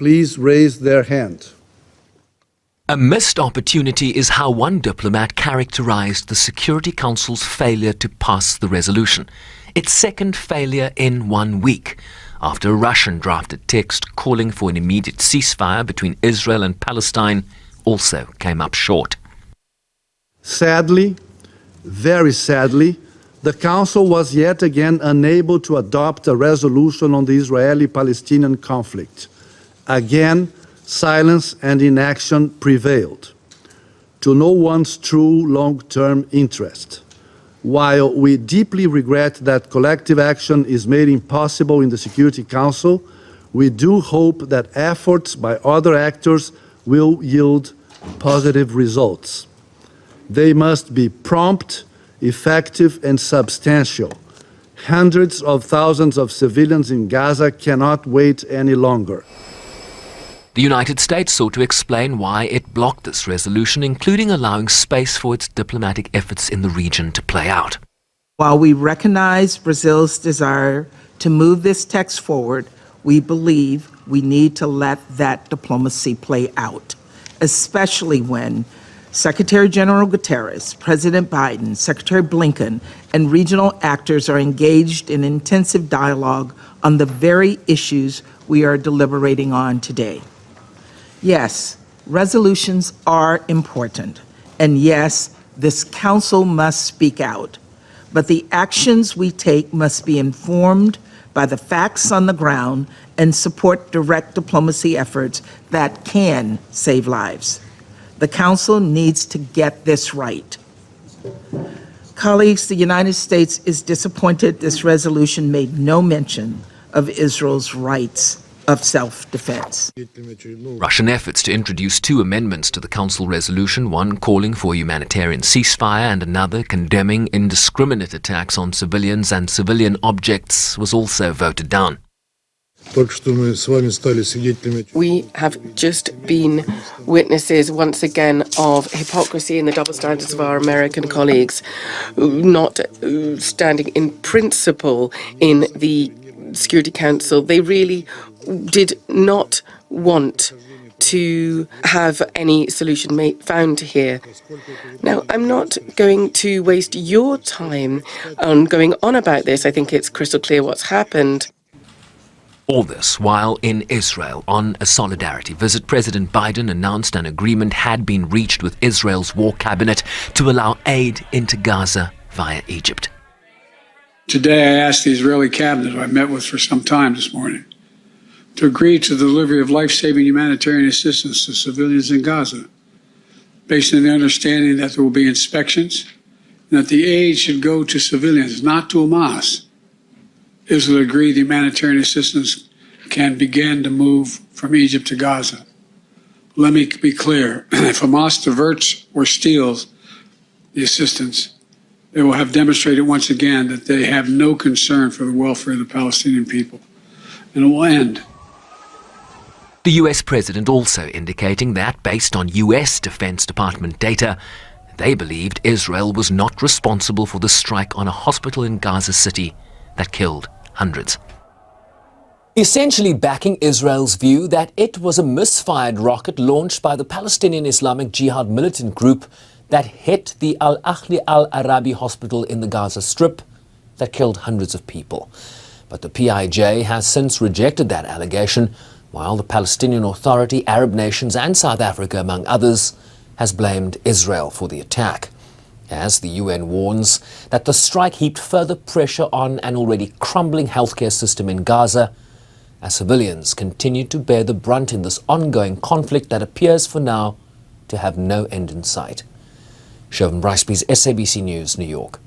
please raise their hand. A missed opportunity is how one diplomat characterized the Security Council's failure to pass the resolution. Its second failure in 1 week, after a Russian drafted text calling for an immediate ceasefire between Israel and Palestine also came up short. Sadly, very sadly, the Council was yet again unable to adopt a resolution on the Israeli-Palestinian conflict. Again, silence and inaction prevailed, to no one's true long-term interest. While we deeply regret that collective action is made impossible in the Security Council, we do hope that efforts by other actors will yield positive results. They must be prompt, effective, and substantial. Hundreds of thousands of civilians in Gaza cannot wait any longer. The United States sought to explain why it blocked this resolution, including allowing space for its diplomatic efforts in the region to play out. While we recognize Brazil's desire to move this text forward, we believe we need to let that diplomacy play out, especially when Secretary General Guterres, President Biden, Secretary Blinken, and regional actors are engaged in intensive dialogue on the very issues we are deliberating on today. Yes, resolutions are important, and yes, this Council must speak out, but the actions we take must be informed by the facts on the ground and support direct diplomacy efforts that can save lives. The Council needs to get this right. Colleagues, the United States is disappointed this resolution made no mention of Israel's rights of self-defense. Russian efforts to introduce 2 amendments to the Council resolution, one calling for a humanitarian ceasefire and another condemning indiscriminate attacks on civilians and civilian objects, was also voted down. We have just been witnesses once again of hypocrisy and the double standards of our American colleagues, not standing in principle in the Security Council. They really did not want to have any solution found here. Now, I'm not going to waste your time on going on about this. I think it's crystal clear what's happened. All this while in Israel, on a solidarity visit, President Biden announced an agreement had been reached with Israel's war cabinet to allow aid into Gaza via Egypt. Today, I asked the Israeli cabinet, who I met with for some time this morning, to agree to the delivery of life-saving humanitarian assistance to civilians in Gaza, based on the understanding that there will be inspections and that the aid should go to civilians, not to Hamas. Israel agreed the humanitarian assistance can begin to move from Egypt to Gaza. Let me be clear. If Hamas diverts or steals the assistance, they will have demonstrated once again that they have no concern for the welfare of the Palestinian people. And it will end. The US president also indicating that, based on US Defense Department data, they believed Israel was not responsible for the strike on a hospital in Gaza City that killed hundreds. Essentially backing Israel's view that it was a misfired rocket launched by the Palestinian Islamic Jihad militant group that hit the Al-Ahli al-Arabi hospital in the Gaza Strip that killed hundreds of people. But the PIJ has since rejected that allegation, while the Palestinian Authority, Arab nations and South Africa, among others, has blamed Israel for the attack, as the UN warns that the strike heaped further pressure on an already crumbling healthcare system in Gaza, as civilians continue to bear the brunt in this ongoing conflict that appears for now to have no end in sight. Sherwin Bryce-Pease, SABC News, New York.